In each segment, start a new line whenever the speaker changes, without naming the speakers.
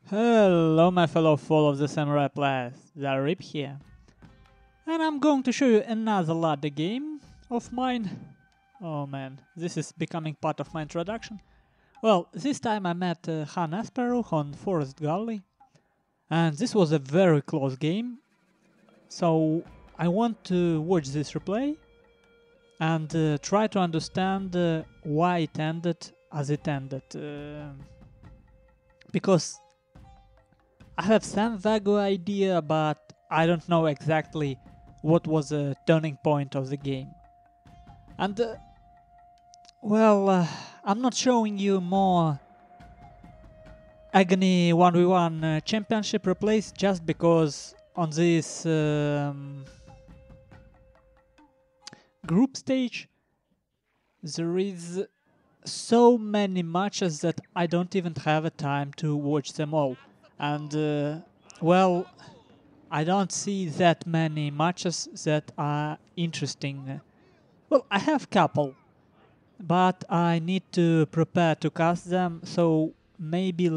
Hello my fellow followers of the Samurai Plus, Zaript here. And I'm going to show you another ladder game of mine. Oh man, this is becoming part of my introduction. Well, this time I met Khan Asparukh on Forest Gully. And this was a very close game. So I want to watch this replay and try to understand why it ended as it ended. Because I have some vague idea, but I don't know exactly what was the turning point of the game. And, I'm not showing you more Agony 1v1 championship replays just because on this group stage there is so many matches that I don't even have a time to watch them all. And I don't see that many matches that are interesting. Well, I have couple, but I need to prepare to cast them, so maybe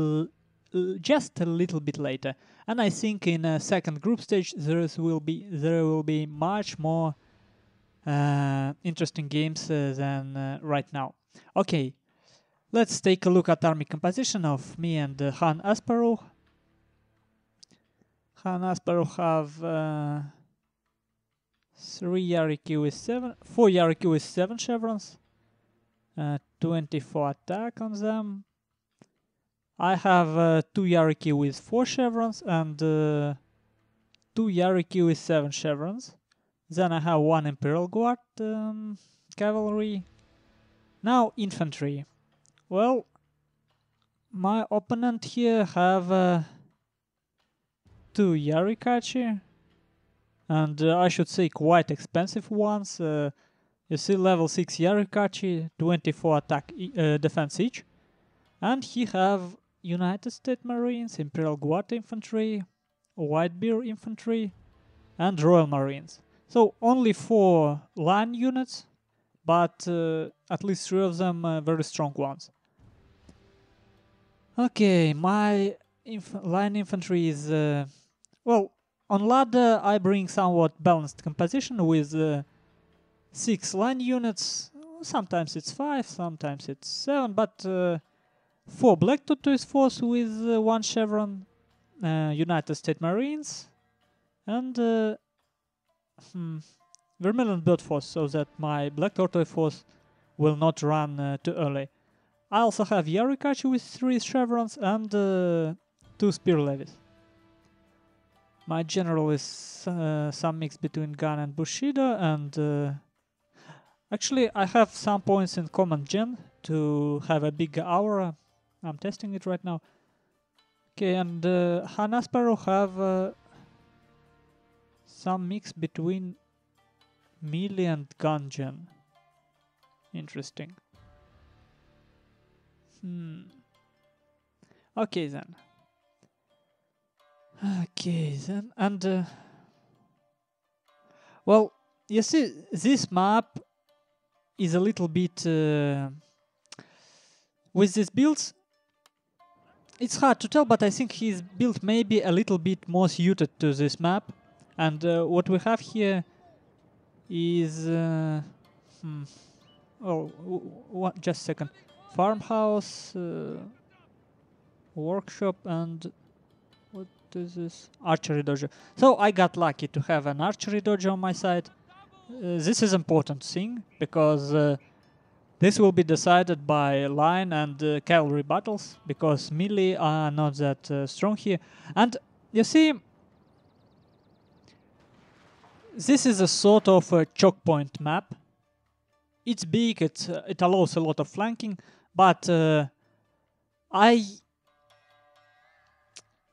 just a little bit later. And I think in a second group stage there will be much more interesting games than right now. Okay, let's take a look at army composition of me and Khan Asparukh. Khan Asparukh have 4 Yariki with 7 chevrons, 24 attack on them. I have 2 Yariki with 4 chevrons and 2 Yariki with 7 chevrons. Then I have 1 Imperial Guard cavalry. Now infantry. Well, my opponent here have 2 Yarikachi, and I should say quite expensive ones. You see, level 6 Yarikachi, 24 attack defense each, and he have United States Marines, Imperial Guard infantry, White Bear infantry, and Royal Marines. So only 4 line units, but at least 3 of them very strong ones. Okay, my line infantry is on ladder I bring somewhat balanced composition with 6 line units. Sometimes it's 5, sometimes it's 7, but 4 Black Tortoise Force with 1 chevron, United States Marines, and Vermilion Bird Force, so that my Black Tortoise Force will not run too early. I also have Yarikachi with 3 chevrons and 2 Spear Levies. My general is some mix between Gun and Bushido, and actually I have some points in command gen to have a big aura. I'm testing it right now. Okay, and Khan Asparukh have some mix between melee and gun gen. Interesting. Okay then. And well, you see, this map is a little bit with these builds. It's hard to tell, but I think his build may be a little bit more suited to this map. And what we have here is just a second. Farmhouse, workshop, and what is this? Archery dojo. So I got lucky to have an archery dojo on my side. This is important thing because this will be decided by line and cavalry battles, because melee are not that strong here. And you see, this is a sort of a choke point map. It's big, it allows a lot of flanking, but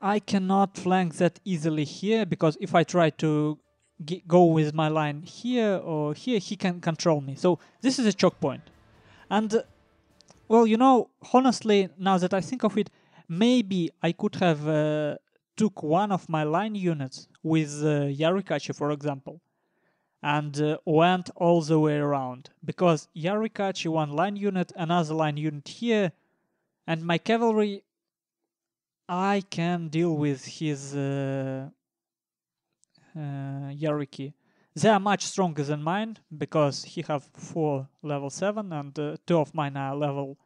I cannot flank that easily here, because if I try to go with my line here or here, he can control me. So this is a choke point. And well, you know, honestly, now that I think of it, maybe I could have took one of my line units with Yarikachi, for example, and went all the way around, because Yarikachi one line unit, another line unit here, and my cavalry I can deal with his hierarchy. They are much stronger than mine because he have 4 level 7 and 2 of mine are level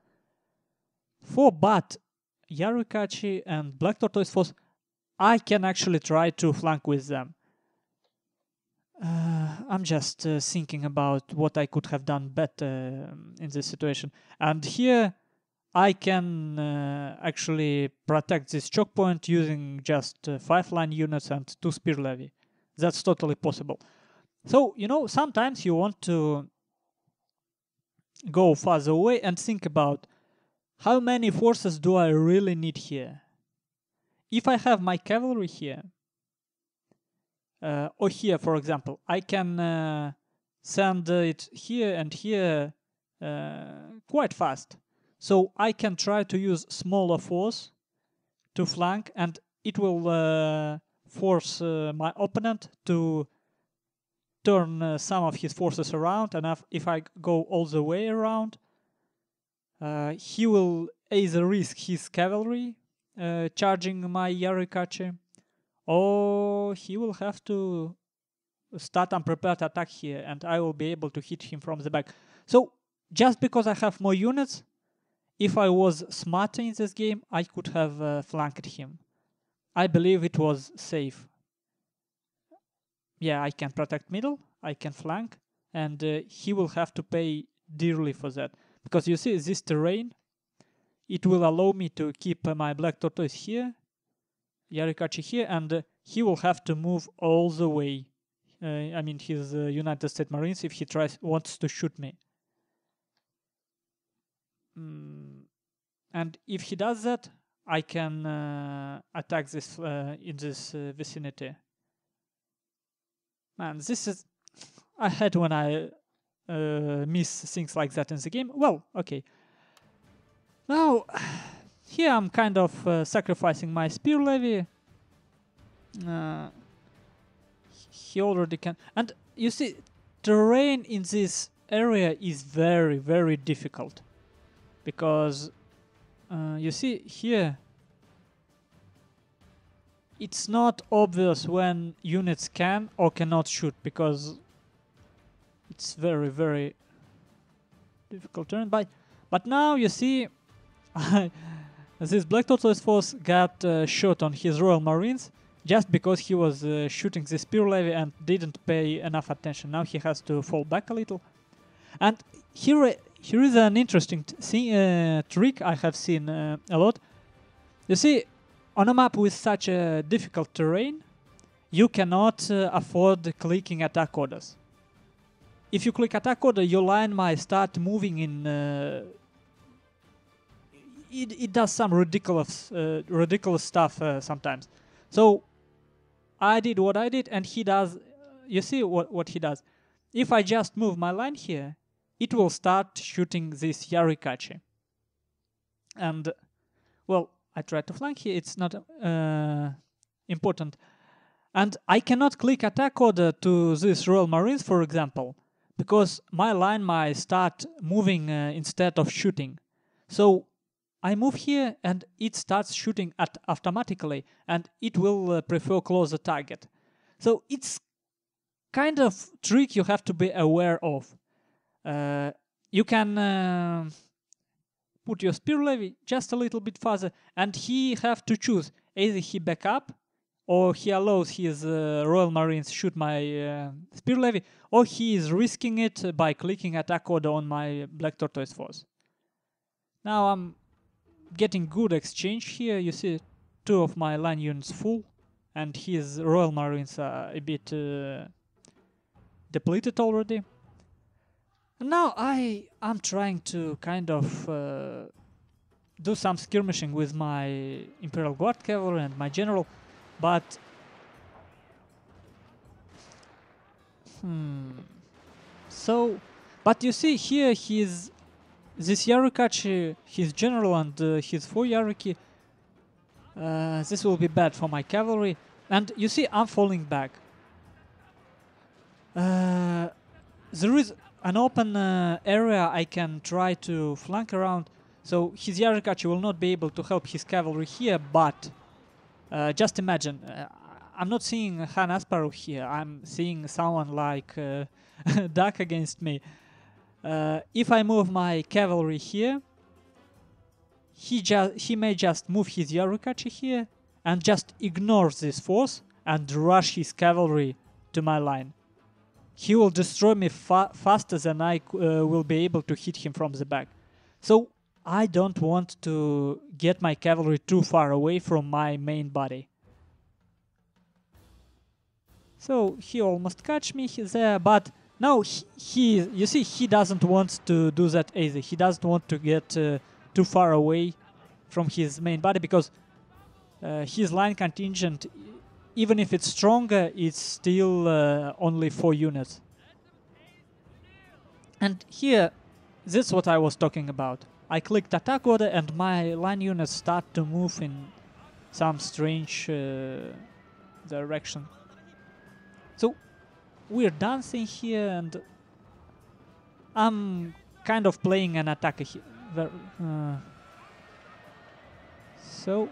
4. But Yarikachi and Black Tortoise Force, I can actually try to flank with them. I'm just thinking about what I could have done better in this situation. And here I can actually protect this choke point using just 5 line units and 2 spear levy. That's totally possible. So, you know, sometimes you want to go farther away and think about how many forces do I really need here. If I have my cavalry here, or here, for example, I can send it here and here quite fast. So I can try to use smaller force to flank, and it will force my opponent to turn some of his forces around. And if I go all the way around, he will either risk his cavalry charging my Yarikachi, or he will have to start unprepared attack here, and I will be able to hit him from the back. So just because I have more units, if I was smarter in this game, I could have flanked him. I believe it was safe. Yeah, I can protect middle, I can flank, and he will have to pay dearly for that. Because you see, this terrain, it will allow me to keep my Black Tortoise here, Yarikachi here, and he will have to move all the way. I mean, his United States Marines, if he wants to shoot me. And if he does that, I can attack this in this vicinity. Man, this is... I hate when I miss things like that in the game. Well, okay. Now, here I'm kind of sacrificing my spear levy. He already can... And you see, terrain in this area is very, very difficult. Because, you see, here, it's not obvious when units can or cannot shoot, because it's very, very difficult terrain. But now, you see, this Black Tortoise Force got shot on his Royal Marines just because he was shooting the spear levy and didn't pay enough attention. Now he has to fall back a little. And here is an interesting trick I have seen a lot. You see, on a map with such a difficult terrain, you cannot afford clicking attack orders. If you click attack order, your line might start moving in... It does some ridiculous stuff sometimes. So I did what I did, and he does... You see what he does. If I just move my line here, it will start shooting this Yarikachi. And, well, I tried to flank here. It's not important. And I cannot click attack order to this Royal Marines, for example, because my line might start moving instead of shooting. So I move here, and it starts shooting automatically, and it will prefer closer target. So it's kind of trick you have to be aware of. You can put your spear levy just a little bit further, and he have to choose. Either he back up, or he allows his Royal Marines shoot my spear levy, or he is risking it by clicking attack order on my Black Tortoise Force. Now I'm getting good exchange here. You see 2 of my line units full, and his Royal Marines are a bit depleted already. And now I'm trying to kind of do some skirmishing with my Imperial Guard Cavalry and my General, but but you see here this Yarikachi, his General and his 4 Yariki, this will be bad for my cavalry, and you see I'm falling back. There is an open area I can try to flank around, so his Yarikachi will not be able to help his cavalry here, but Just imagine, I'm not seeing Khan Asparukh here, I'm seeing someone like Duck against me. If I move my cavalry here, he may just move his Yarikachi here and just ignore this force and rush his cavalry to my line. He will destroy me faster than I will be able to hit him from the back. So I don't want to get my cavalry too far away from my main body. So he almost catch me there, but now you see, he doesn't want to do that either. He doesn't want to get too far away from his main body, because his line contingent, even if it's stronger, it's still only 4 units. And here, this is what I was talking about. I clicked attack order and my line units start to move in some strange direction. So we're dancing here, and I'm kind of playing an attacker here. So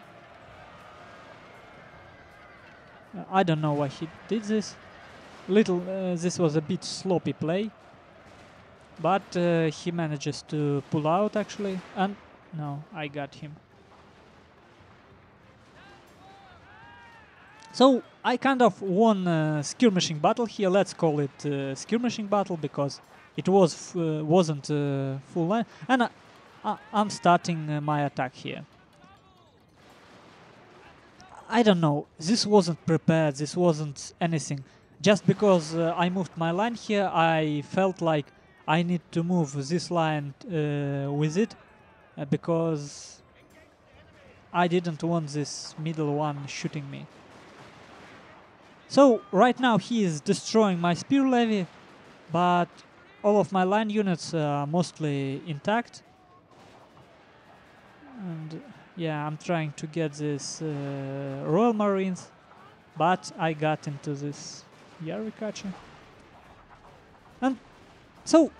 I don't know why he did this. This was a bit sloppy play, but he manages to pull out actually, and no, I got him. So I kind of won a skirmishing battle here. Let's call it skirmishing battle, because it wasn't full line, and I'm starting my attack here. I don't know, this wasn't prepared, this wasn't anything. Just because I moved my line here, I felt like I need to move this line with it, because I didn't want this middle one shooting me. So right now he is destroying my spear levy, but all of my line units are mostly intact. And yeah, I'm trying to get this Royal Marines, but I got into this Yarikachi. And so,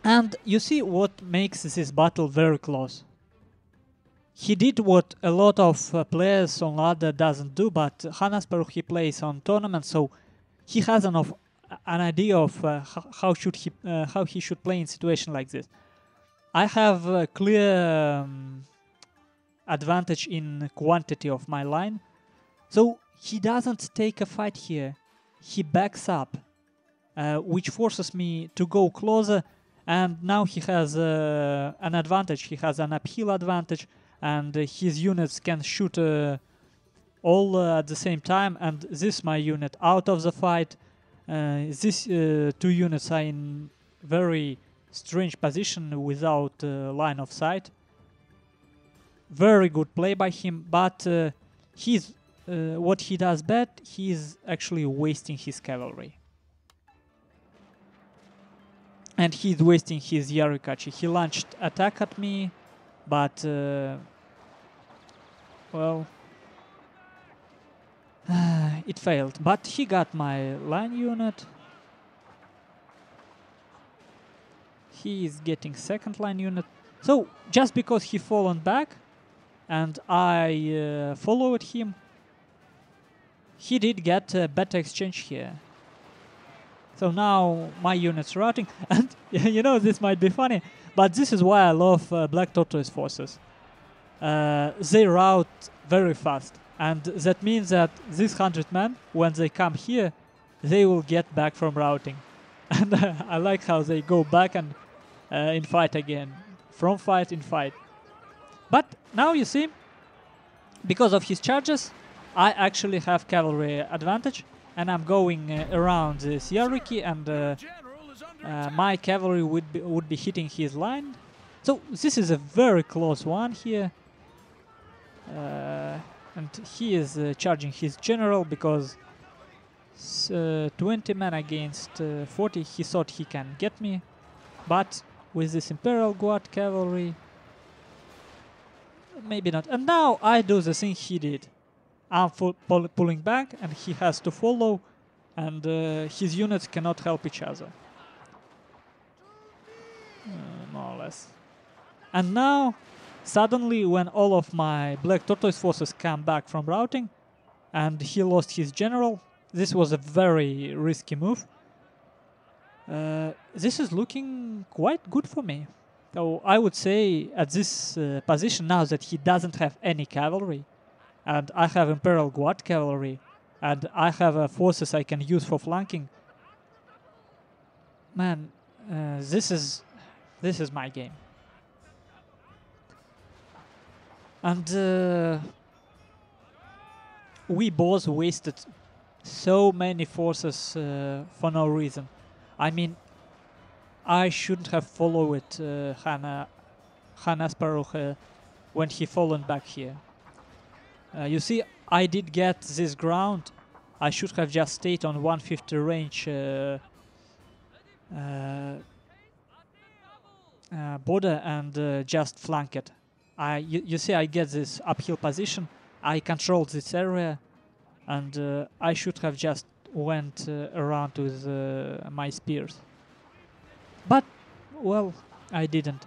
and you see what makes this battle very close. He did what a lot of players on ladder doesn't do, but Khan Asparukh, he plays on tournament, so he has an idea of how he should play in situation like this. I have a clear advantage in quantity of my line, so he doesn't take a fight here. He backs up, which forces me to go closer, and now he has an advantage. He has an uphill advantage, and his units can shoot all at the same time, and this my unit out of the fight. These 2 units are in very strange position without line of sight. Very good play by him, but what he does bad, he's actually wasting his cavalry. And he's wasting his Yarikachi. He launched attack at me, but well, it failed. But he got my line unit. He is getting second line unit. So just because he fallen back and I followed him, he did get a better exchange here. So now my unit's routing, and you know, this might be funny, but this is why I love Black Tortoise forces. They route very fast, and that means that these 100 men, when they come here, they will get back from routing. And I like how they go back and in fight again, from fight in fight. But now you see, because of his charges, I actually have cavalry advantage, and I'm going around this Yariki, and my cavalry would be hitting his line. So this is a very close one here, and he is charging his general, because 20 men against 40, he thought he can get me, but with this Imperial Guard cavalry, maybe not. And now I do the thing he did. I'm pulling back, and he has to follow, and his units cannot help each other. More or less. And now Suddenly, when all of my Black Tortoise forces come back from routing, and he lost his general, this was a very risky move. This is looking quite good for me. So I would say at this position, now that he doesn't have any cavalry, and I have Imperial Guard cavalry, and I have forces I can use for flanking, man, this is my game. And we both wasted so many forces for no reason. I mean, I shouldn't have followed Khan Asparukh when he fallen back here. You see, I did get this ground. I should have just stayed on 150 range border and just flank it. You see, I get this uphill position. I control this area, and I should have just went around with my spears. But, well, I didn't.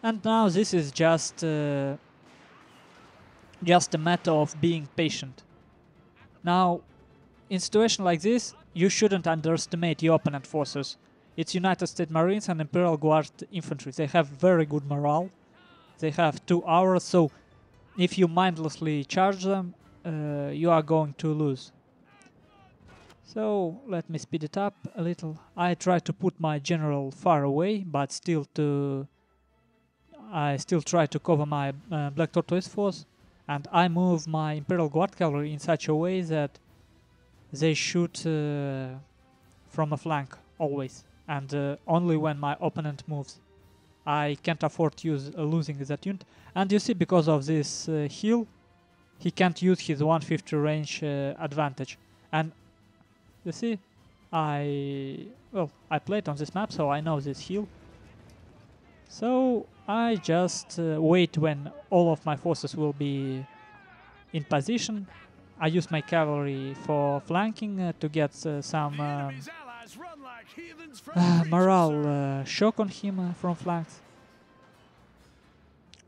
And now this is just a matter of being patient. Now, in situation like this, you shouldn't underestimate your opponent forces. It's United States Marines and Imperial Guard infantry. They have very good morale. They have 2 hours, so if you mindlessly charge them, you are going to lose. So let me speed it up a little. I try to put my general far away, but I still try to cover my Black Tortoise force, and I move my Imperial Guard cavalry in such a way that they shoot from a flank always, and only when my opponent moves. I can't afford losing that unit. And you see, because of this hill, he can't use his 150 range advantage. And you see, I played on this map, so I know this hill. So I just wait when all of my forces will be in position. I use my cavalry for flanking to get some morale shock on him from flanks.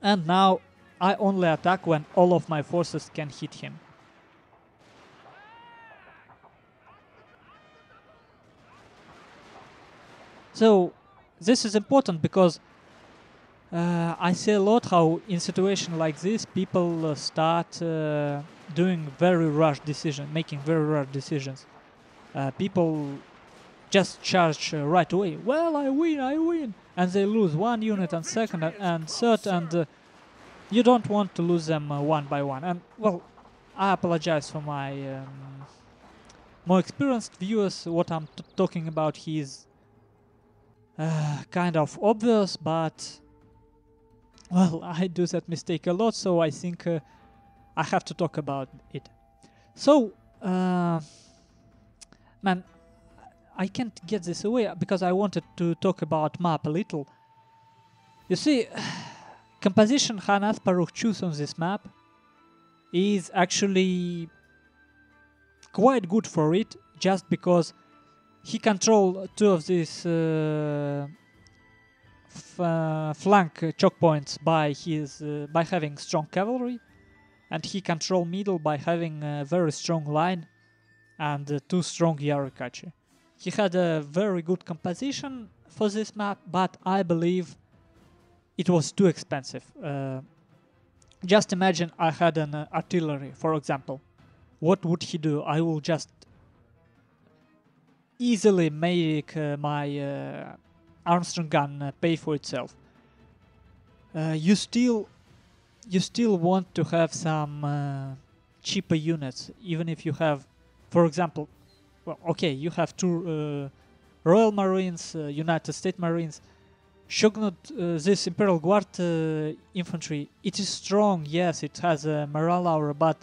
And now I only attack when all of my forces can hit him. So this is important because I see a lot how in situation like this people start doing very rash decisions, making very rash decisions. People just charge right away. Well, I win, and they lose 1 unit and second and third, and you don't want to lose them one by one. And well, I apologize for my more experienced viewers. What I'm talking about here is kind of obvious, but well, I do that mistake a lot, so I think I have to talk about it. So, man, I can't get this away because I wanted to talk about map a little. You see, composition Khan Asparukh choose on this map is actually quite good for it, just because he controls 2 of these flank choke points by having strong cavalry, and he control middle by having a very strong line and 2 strong Yarikachi. He had a very good composition for this map, but I believe it was too expensive. Just imagine I had an artillery, for example. What would he do? I will just easily make my Armstrong gun pay for itself. You still want to have some cheaper units, even if you have, for example, well, okay, you have 2 Royal Marines, United States Marines. Shogun, this Imperial Guard infantry, it is strong, yes, it has a morale aura, but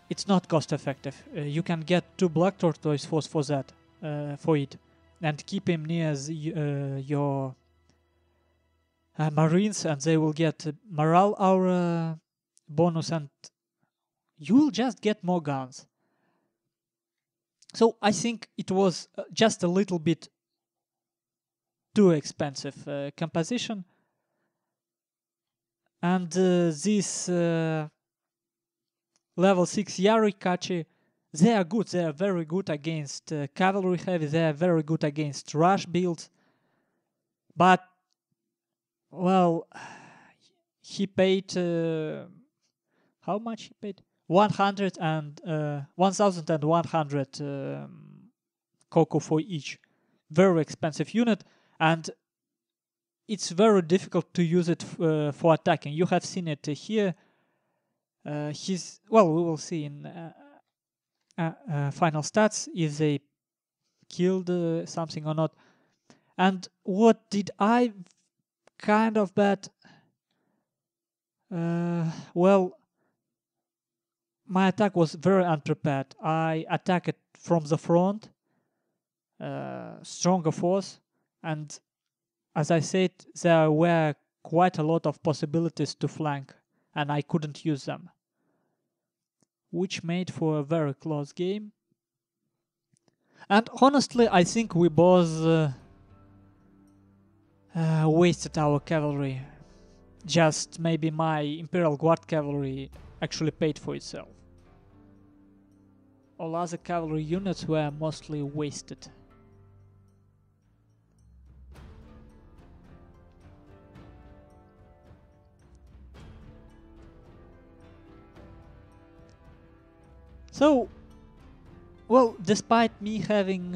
it's not cost effective. You can get 2 Black Tortoise force for that, for it, and keep him near your Marines, and they will get morale aura bonus, and you will just get more guns. So I think it was just a little bit too expensive composition. And this level 6 Yarikachi, they are good. They are very good against cavalry heavy. They are very good against rush builds. But, well, he paid... how much he paid? 1,100 cocoa for each. Very expensive unit. And it's very difficult to use it for attacking. You have seen it here. We will see in final stats if they killed something or not. And what did I kind of bet? Well, my attack was very unprepared. I attacked from the front, stronger force, and as I said, there were quite a lot of possibilities to flank, and I couldn't use them, which made for a very close game. And honestly, I think we both wasted our cavalry. Just maybe my Imperial Guard cavalry actually paid for itself. All other cavalry units were mostly wasted. So, well, despite me having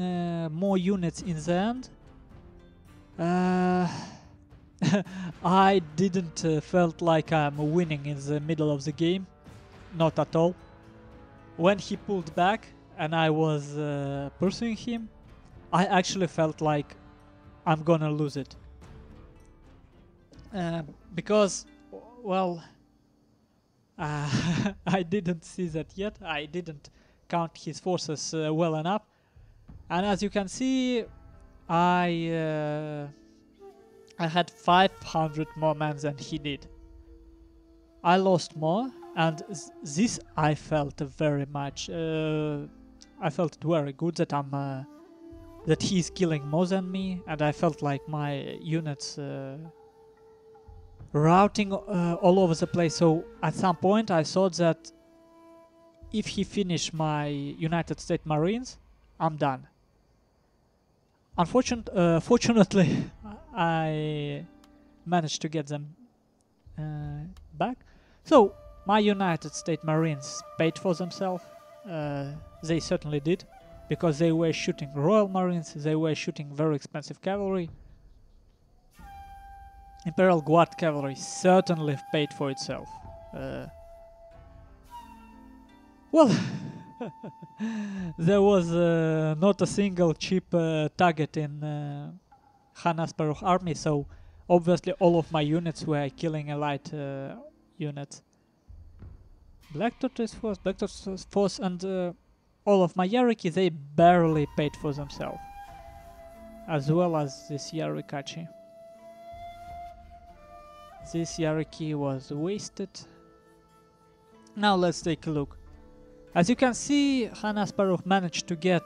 more units in the end, I didn't felt like I'm winning in the middle of the game. Not at all. When he pulled back and I was pursuing him, I actually felt like I'm gonna lose it. Because, well, I didn't see that yet. I didn't count his forces well enough. And as you can see, I had 500 more men than he did. I lost more, and this I felt very much. I felt very good that that he's killing more than me, and I felt like my units routing all over the place. So at some point I thought that if he finished my United States Marines, I'm done. Fortunately, I managed to get them back. So my United States Marines paid for themselves. They certainly did, because they were shooting Royal Marines, they were shooting very expensive cavalry. Imperial Guard cavalry certainly paid for itself. Well, there was not a single cheap target in Khan Asparukh army, so obviously all of my units were killing allied units. Black Tortoise Force, and all of my Yariki, they barely paid for themselves, as well as this Yarikachi. This Yariki was wasted. Now let's take a look. As you can see, Khan Asparukh managed to get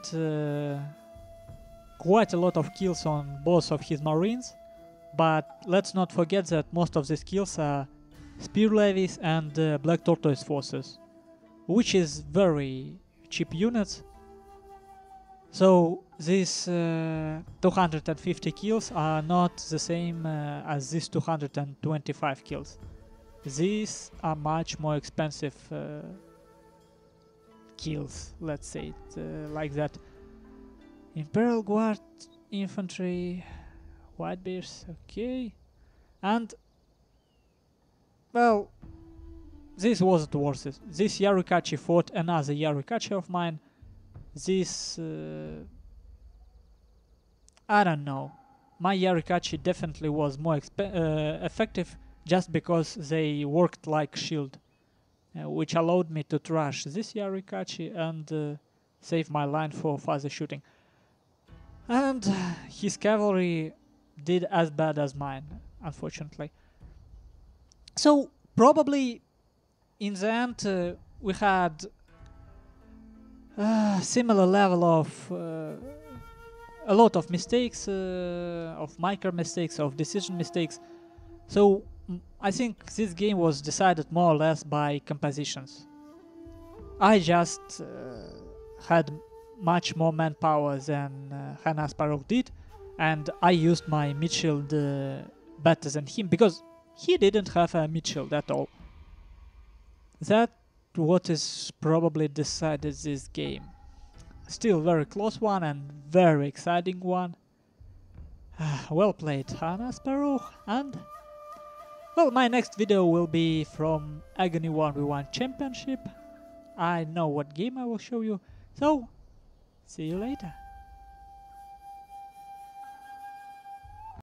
quite a lot of kills on both of his Marines, but let's not forget that most of these kills are Spear Levies and Black Tortoise Forces, which is very cheap units. So these 250 kills are not the same as these 225 kills. These are much more expensive kills, let's say it like that. Imperial Guard Infantry, Whitebeards, okay. And, well, this wasn't worth it. This Yarikachi fought another Yarikachi of mine. This, I don't know. My Yarikachi definitely was more effective just because they worked like shield, which allowed me to trash this Yarikachi and save my line for further shooting. And his cavalry did as bad as mine, unfortunately. So probably in the end we had similar level of a lot of mistakes, of micro mistakes, of decision mistakes. So I think this game was decided more or less by compositions. I just had much more manpower than Khan Asparukh did, and I used my mid shield better than him because he didn't have a mid shield at all. That what is probably decided this game. Still very close one and very exciting one. Well played, Khan Asparukh. And well, my next video will be from Agony 1v1 Championship. I know what game I will show you, so see you later.